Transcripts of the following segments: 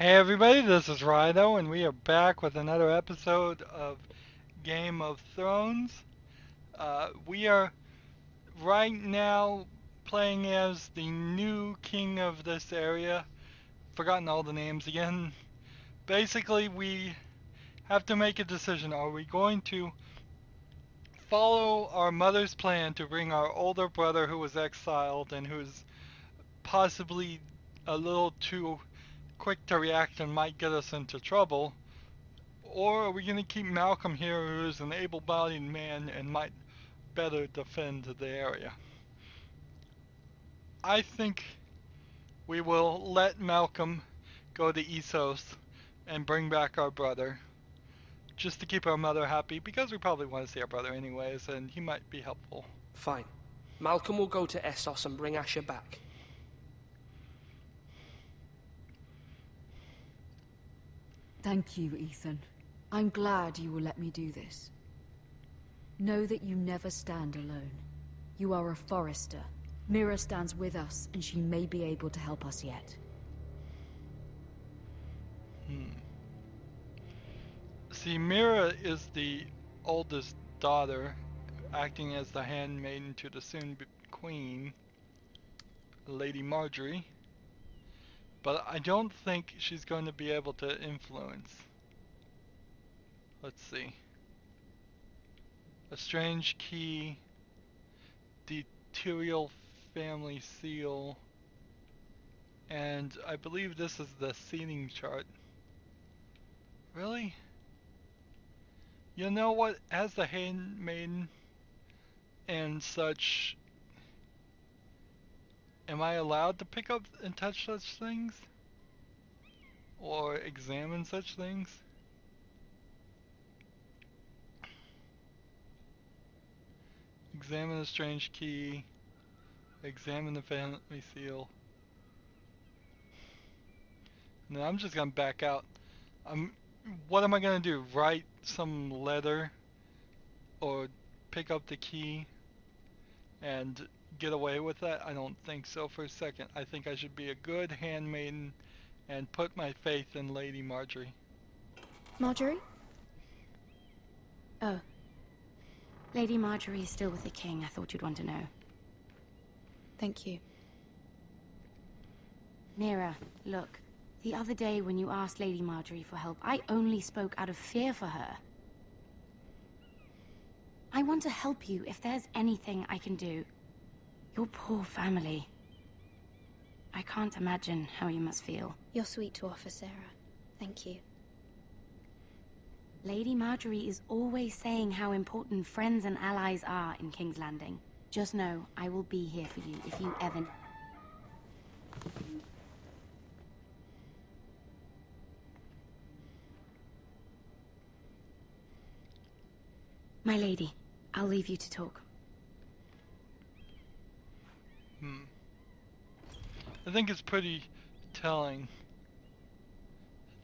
Hey everybody, this is Rydo, and we are back with another episode of Game of Thrones. We are right now playing as the new king of this area. Forgotten all the names again. Basically, we have to make a decision. Are we going to follow our mother's plan to bring our older brother who was exiled and who's possibly a little too quick to react and might get us into trouble? Or are we going to keep Malcolm here, who is an able bodied man and might better defend the area? I think we will let Malcolm go to Essos and bring back our brother, just to keep our mother happy, because we probably want to see our brother anyways, and he might be helpful. Fine. Malcolm will go to Essos and bring Asher back. Thank you, Ethan. I'm glad you will let me do this. Know that you never stand alone. You are a Forrester. Mira stands with us, and she may be able to help us yet. See, Mira is the oldest daughter, acting as the handmaiden to the soon-be queen, Lady Marjorie. But I don't think she's going to be able to influence. Let's see. A strange key, the Tyrael family seal, and I believe this is the seating chart. Really? You know what? As the handmaiden and such, am I allowed to pick up and touch such things? Or examine such things? Examine the strange key. Examine the family seal. No, I'm just gonna back out. What am I gonna do? Write some letter or pick up the key and get away with that? I don't think so for a second. I think I should be a good handmaiden and put my faith in Lady Marjorie. Marjorie? Oh. Lady Marjorie is still with the king. I thought you'd want to know. Thank you. Mira, look. The other day when you asked Lady Marjorie for help, I only spoke out of fear for her. I want to help you if there's anything I can do. Your poor family. I can't imagine how you must feel. You're sweet to offer, Sarah. Thank you. Lady Marjorie is always saying how important friends and allies are in King's Landing. Just know, I will be here for you if you ever... My lady, I'll leave you to talk. I think it's pretty telling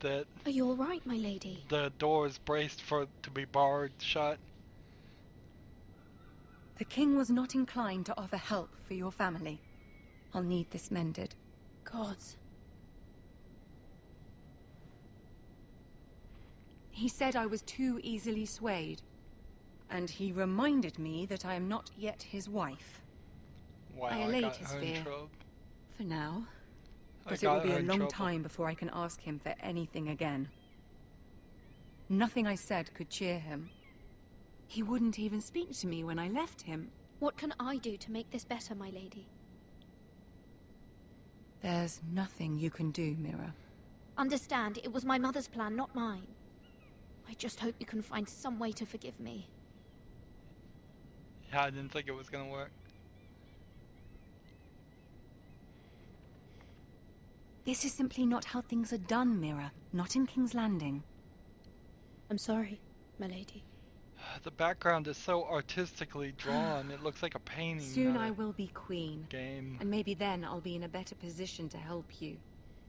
that Are you all right, my lady? the door is braced to be barred shut. The king was not inclined to offer help for your family. I'll need this mended. Gods. He said I was too easily swayed. And he reminded me that I am not yet his wife. Wow, I I allayed got his her in fear. trouble. For now. I But it will got be her a in long trouble. time before I can ask him for anything again. Nothing I said could cheer him. He wouldn't even speak to me when I left him. What can I do to make this better, my lady? There's nothing you can do, Mira. Understand, it was my mother's plan, not mine. I just hope you can find some way to forgive me. Yeah, I didn't think it was gonna work. This is simply not how things are done, Mira. Not in King's Landing. I'm sorry, my lady. The background is so artistically drawn. It looks like a painting. Soon not I a will be queen. game. And maybe then I'll be in a better position to help you.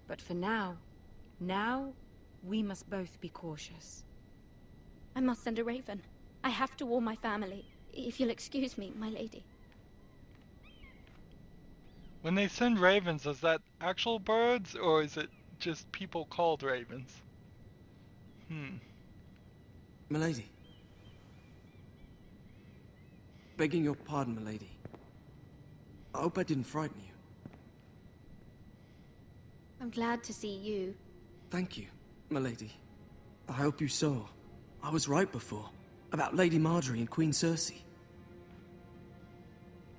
But for now, we must both be cautious. I must send a raven. I have to warn my family. If you'll excuse me, my lady. When they send ravens, is that actual birds or is it just people called ravens. Milady. Begging your pardon, milady. I hope I didn't frighten you. I'm glad to see you. Thank you, milady. I hope you saw. I was right before. About Lady Marjorie and Queen Cersei.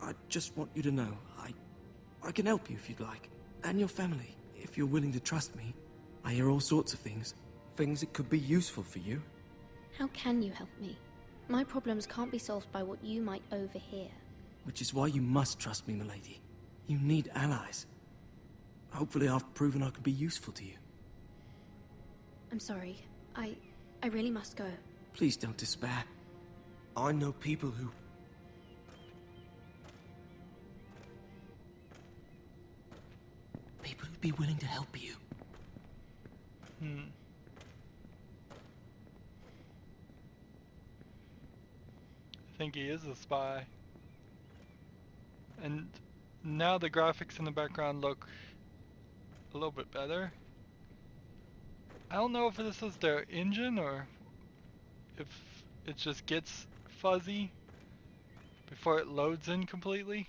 I just want you to know, I can help you if you'd like. And your family, if you're willing to trust me. I hear all sorts of things. Things that could be useful for you. How can you help me? My problems can't be solved by what you might overhear. Which is why you must trust me, milady. You need allies. Hopefully I've proven I can be useful to you. I'm sorry. I really must go. Please don't despair. I know people who... People who'd be willing to help you. I think he is a spy. And now the graphics in the background look a little bit better. I don't know if this is their engine or if it just gets fuzzy before it loads in completely.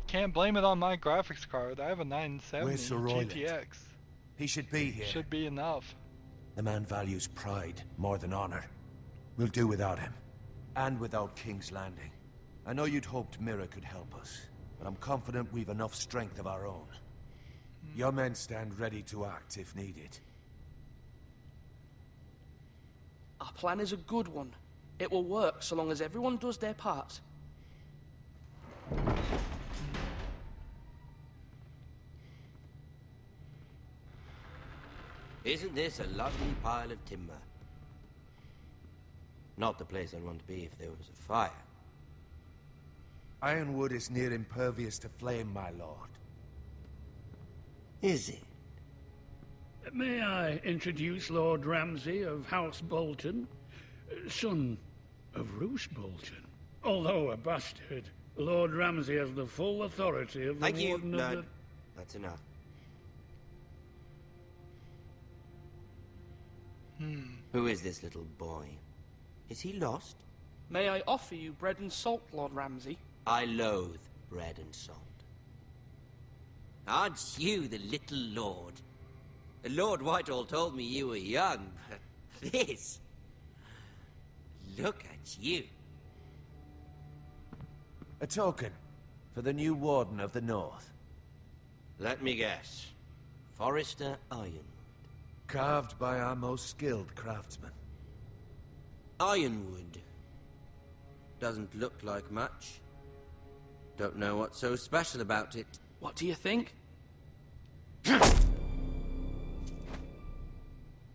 Can't blame it on my graphics card. I have a 970 Where's Sir Royland? GTX. He should be here. Should be enough. The man values pride more than honor. We'll do without him. And without King's Landing. I know you'd hoped Mira could help us, but I'm confident we've enough strength of our own. Your men stand ready to act if needed. Our plan is a good one. It will work so long as everyone does their part. Isn't this a lovely pile of timber? Not the place I'd want to be if there was a fire. Ironwood is near impervious to flame, my lord. Is it? May I introduce Lord Ramsay of House Bolton, son of Roose Bolton. Although a bastard, Lord Ramsay has the full authority of the Thank you, Warden of Lord. the... That's enough. Who is this little boy? Is he lost? May I offer you bread and salt, Lord Ramsay? I loathe bread and salt. Aren't you the little lord? Lord Whitehall told me you were young, but this... Look at you. A token for the new Warden of the North. Let me guess. Forrester Ironwood. Carved by our most skilled craftsmen. Ironwood. Doesn't look like much. Don't know what's so special about it. What do you think?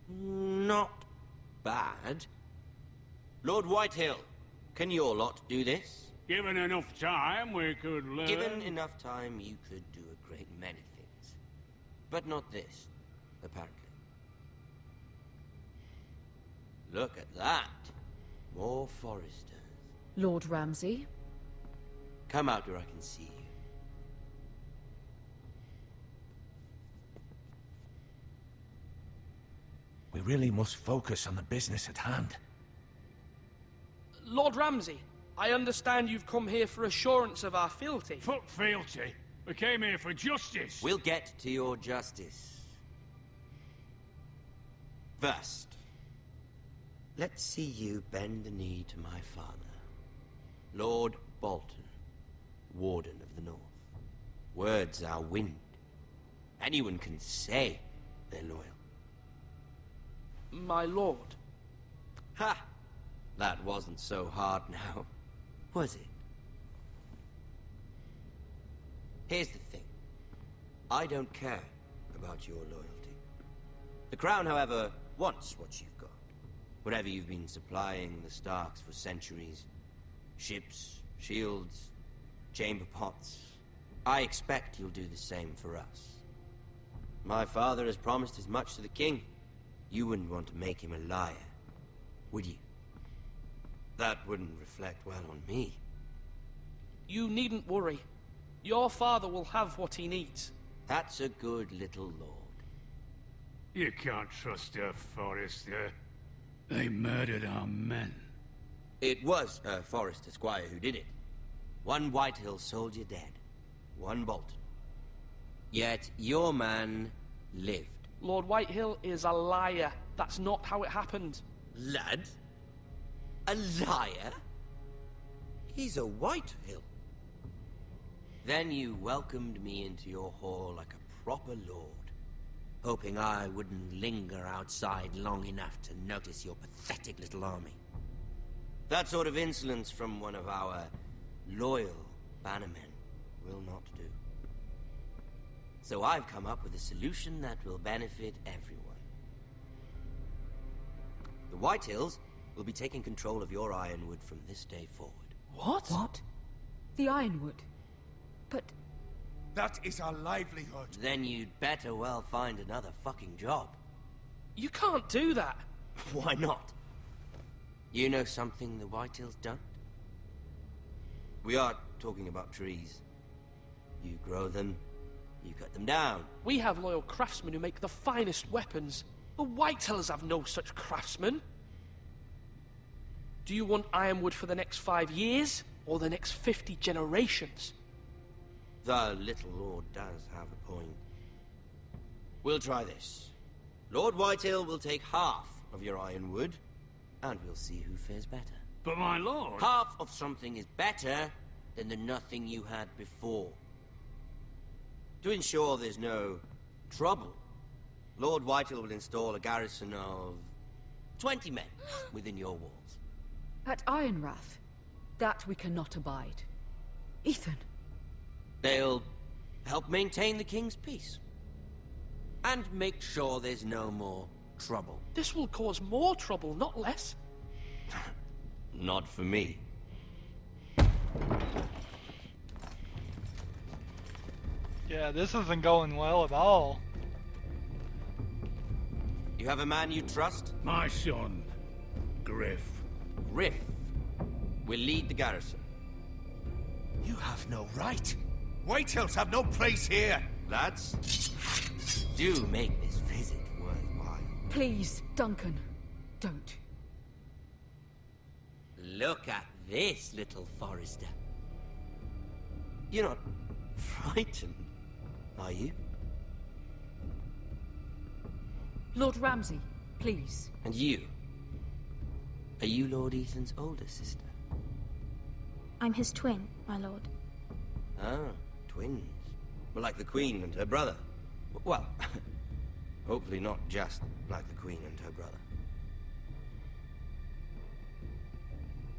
Not bad. Lord Whitehill, can your lot do this? Given enough time, we could learn... Given enough time, you could do a great many things. But not this, apparently. Look at that. More Forresters. Lord Ramsay? Come out where I can see you. We really must focus on the business at hand. Lord Ramsay, I understand you've come here for assurance of our fealty. Fuck fealty. We came here for justice. We'll get to your justice. First, let's see you bend the knee to my father, Lord Bolton, Warden of the North. Words are wind. Anyone can say they're loyal. My lord. Ha! That wasn't so hard now, was it? Here's the thing. I don't care about your loyalty. The Crown, however, wants what you've got. Whatever you've been supplying the Starks for centuries. Ships, shields, chamber pots. I expect you'll do the same for us. My father has promised as much to the king. You wouldn't want to make him a liar, would you? That wouldn't reflect well on me. You needn't worry. Your father will have what he needs. That's a good little lord. You can't trust her, Forrester. They murdered our men. It was Forrester Squire who did it. One Whitehill soldier dead. One Bolton. Yet your man lived. Lord Whitehill is a liar. That's not how it happened. Lad? A liar? He's a Whitehill. Then you welcomed me into your hall like a proper lord, hoping I wouldn't linger outside long enough to notice your pathetic little army. That sort of insolence from one of our loyal bannermen will not do. So I've come up with a solution that will benefit everyone. The Whitehills will be taking control of your Ironwood from this day forward. What? What? The Ironwood? But... That is our livelihood. Then you'd better well find another fucking job. You can't do that. Why not? You know something the Whitehills don't? We are talking about trees. You grow them, you cut them down. We have loyal craftsmen who make the finest weapons. The Whitehills have no such craftsmen. Do you want Ironwood for the next 5 years, or the next 50 generations? The little lord does have a point. We'll try this. Lord Whitehill will take half of your Ironwood, and we'll see who fares better. But my lord... Half of something is better than the nothing you had before. To ensure there's no trouble, Lord Whitehill will install a garrison of 20 men within your walls. at Ironrath, that we cannot abide. Ethan. They'll help maintain the king's peace. And make sure there's no more trouble. This will cause more trouble, not less. Not for me. Yeah, this isn't going well at all. You have a man you trust? My son, Griff. Griff will lead the garrison. You have no right. Whitehills have no place here. Lads, do make this visit worthwhile. Please, Duncan, don't. Look at this, little Forrester. You're not frightened, are you? Lord Ramsay, please. And you? Are you Lord Ethan's older sister? I'm his twin, my lord. Ah, twins. Well, like the Queen and her brother. Well, hopefully not just like the Queen and her brother.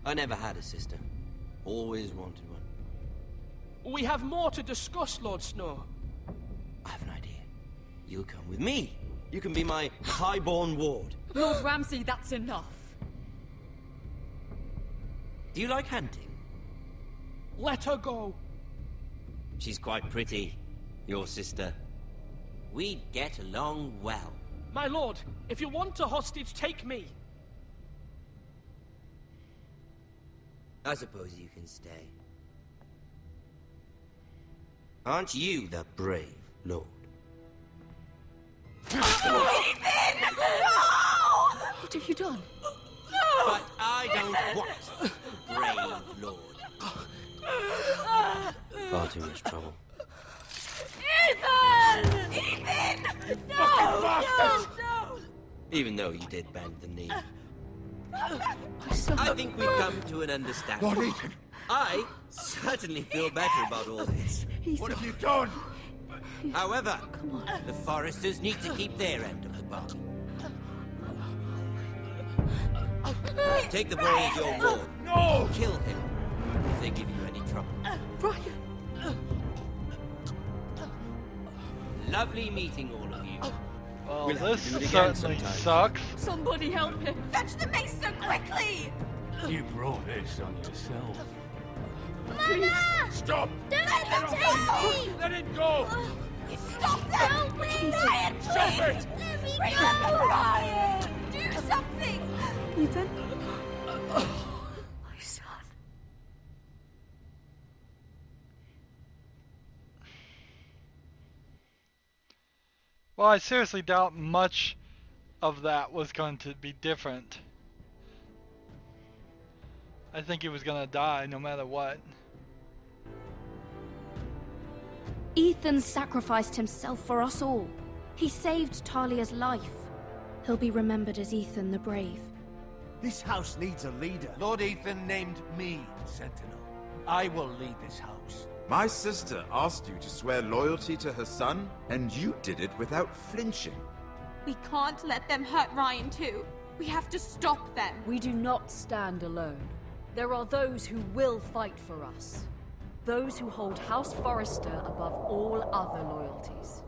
I never had a sister. Always wanted one. We have more to discuss, Lord Snow. I have an idea. You'll come with me. You can be my highborn ward. Lord Ramsay, that's enough. Do you like hunting? Let her go. She's quite pretty, your sister. We'd get along well. My lord, if you want a hostage, take me. I suppose you can stay. Aren't you the brave lord? Ethan! No! What have you done? But I don't want brave lord. Far too much trouble. Ethan! Ethan! No! No! No! Even though you did bend the knee. My son. I think we've come to an understanding. Lord Ethan! I certainly feel better about all this. What have you done? However, the Forresters need to keep their end of the bargain. Take the boy as your ward. No! Kill him if they give you any trouble. Brian! Lovely meeting all of you. Well, We'll have this to do it again certainly sometime. sucks. Somebody help him! Fetch the maester quickly! You brought this on yourself. Mama! Stop! Don't let them take me! Let it go! Stop them! Ryan, Stop it! Let me go! Ryan! Do something! Ethan? My son. Well, I seriously doubt much of that was going to be different. I think he was going to die no matter what. Ethan sacrificed himself for us all. He saved Talia's life. He'll be remembered as Ethan the Brave. This house needs a leader. Lord Ethan named me Sentinel. I will lead this house. My sister asked you to swear loyalty to her son, and you did it without flinching. We can't let them hurt Ryan too. We have to stop them. We do not stand alone. There are those who will fight for us. Those who hold House Forrester above all other loyalties.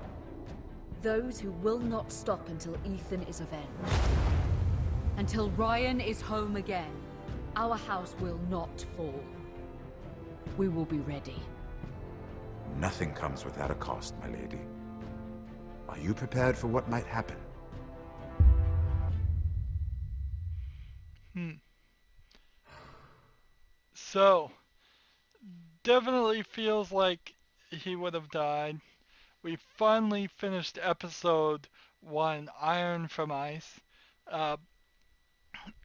Those who will not stop until Ethan is avenged. Until Ryan is home again, our house will not fall. We will be ready. Nothing comes without a cost, my lady. Are you prepared for what might happen? So, definitely feels like he would have died. We finally finished episode 1, Iron from Ice.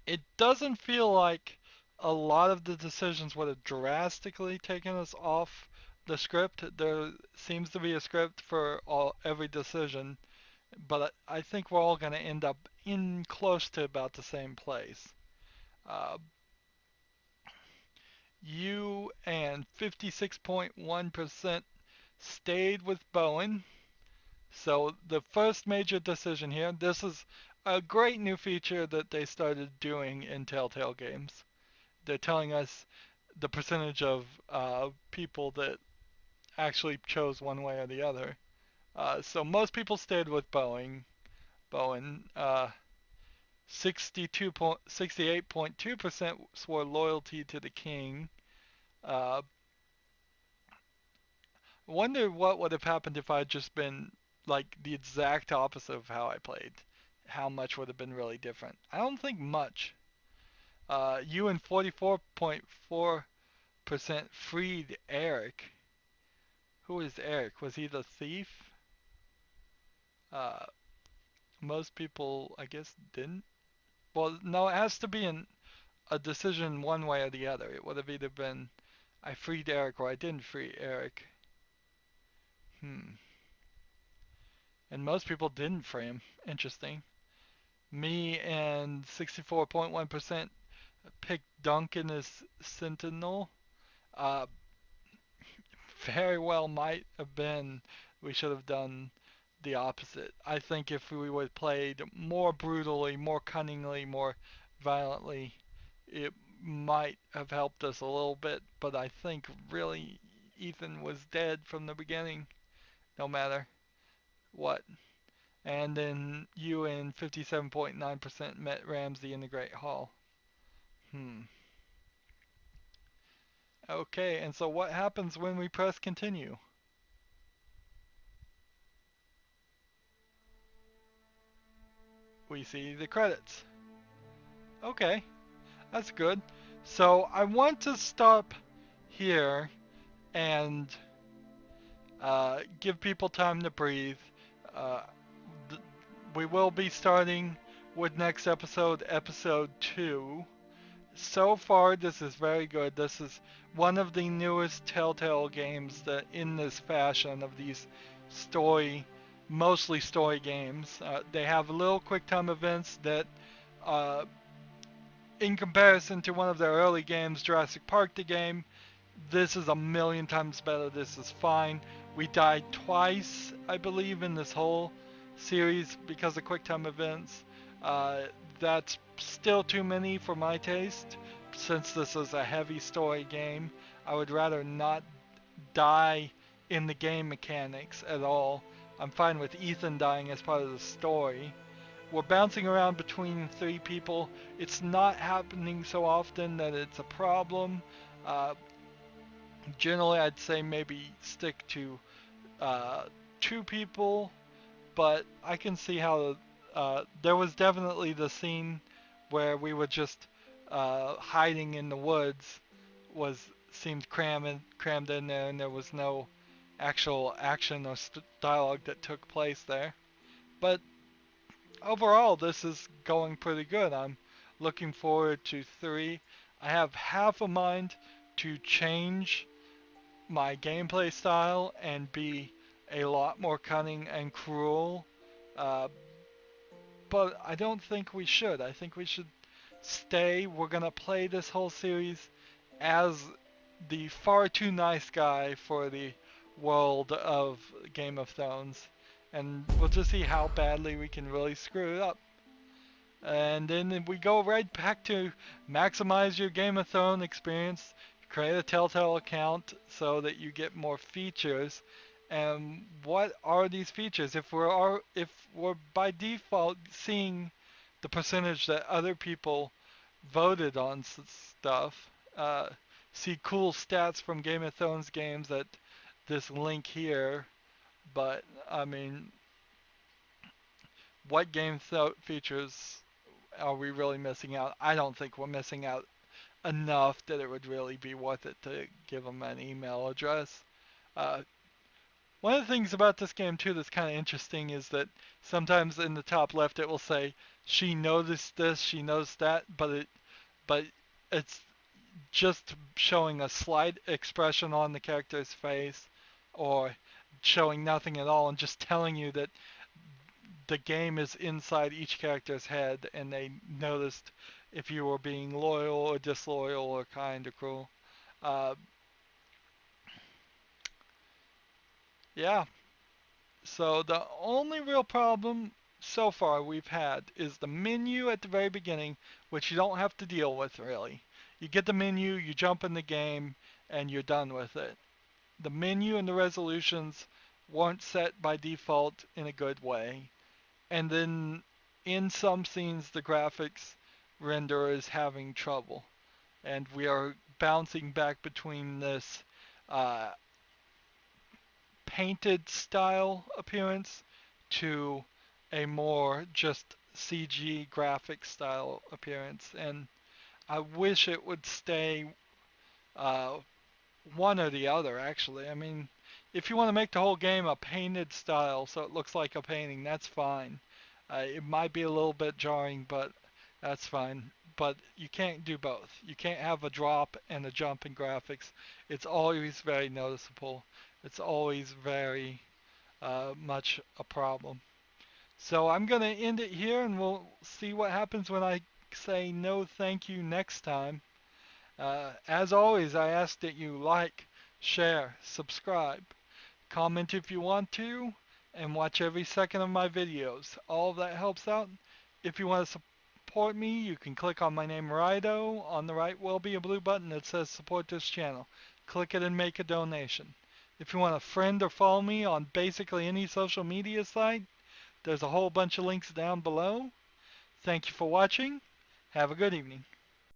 It doesn't feel like a lot of the decisions would have drastically taken us off the script. There seems to be a script for every decision, but I think we're all going to end up in close to about the same place. You and 56.1% stayed with Bowen. So the first major decision here, this is a great new feature that they started doing in Telltale Games. They're telling us the percentage of people that actually chose one way or the other. So most people stayed with Bowen. 68.2% swore loyalty to the king. I wonder what would have happened if I had just been like the exact opposite of how I played. How much would have been really different? I don't think much. You and 44.4% freed Eric. Who is Eric? Was he the thief? Most people, I guess, didn't. Well, no, it has to be a decision one way or the other. It would have either been I freed Eric or I didn't free Eric. And most people didn't free him. Interesting. Me and 64.1% picked Duncan as Sentinel. Very well might have been we should have done the opposite. I think if we would have played more brutally, more cunningly, more violently, it might have helped us a little bit, but I think really Ethan was dead from the beginning, no matter what. And then you and 57.9% met Ramsay in the Great Hall. Okay, and so what happens when we press continue? We see the credits. Okay, that's good. So I want to stop here and give people time to breathe. We will be starting with next episode, episode 2. So far, this is very good. This is one of the newest Telltale games that in this fashion of these mostly story games. They have little quick time events that, in comparison to one of their early games, Jurassic Park the game, this is a million times better. This is fine. We died twice, I believe, in this whole series because of quick time events. That's still too many for my taste. Since this is a heavy story game, I would rather not die in the game mechanics at all. I'm fine with Ethan dying as part of the story. We're bouncing around between 3 people. It's not happening so often that it's a problem. Generally, I'd say maybe stick to 2 people, but I can see how there was definitely the scene where we were just hiding in the woods seemed crammed in there, and there was no actual action or dialogue that took place there. But overall, this is going pretty good. I'm looking forward to 3. I have half a mind to change my gameplay style and be a lot more cunning and cruel. Uh, but I don't think we should. I think we should stay. We're going to play this whole series as the far too nice guy for the world of Game of Thrones. And we'll just see how badly we can really screw it up. And then we go right back to maximize your Game of Thrones experience. Create a Telltale account so that you get more features. And what are these features? If we're by default seeing the percentage that other people voted on stuff, see cool stats from Game of Thrones games at this link here. But I mean, what features are we really missing out? I don't think we're missing out enough that it would really be worth it to give them an email address. Uh, One of the things about this game too that's kind of interesting is that sometimes in the top left it will say she noticed this, she noticed that, but it's just showing a slight expression on the character's face or showing nothing at all and just telling you that the game is inside each character's head and they noticed if you were being loyal or disloyal or kind or cruel. Uh, yeah, so the only real problem so far we've had is the menu at the very beginning, which you don't have to deal with really. You get the menu, you jump in the game, and you're done with it. The menu and the resolutions weren't set by default in a good way. And then in some scenes the graphics renderer is having trouble. And we are bouncing back between this uh, painted style appearance to a more just CG graphic style appearance. And I wish it would stay uh, one or the other, actually. I mean, if you want to make the whole game a painted style so it looks like a painting, that's fine. It might be a little bit jarring, but that's fine. But you can't do both. You can't have a drop and a jump in graphics. It's always very noticeable. It's always very much a problem. So I'm going to end it here and we'll see what happens when I say no thank you next time. As always, I ask that you like, share, subscribe, comment if you want to, and watch every second of my videos. All of that helps out. If you want to support me, you can click on my name Rydo. On the right will be a blue button that says support this channel. Click it and make a donation. If you want to friend or follow me on basically any social media site, there's a whole bunch of links down below. Thank you for watching. Have a good evening.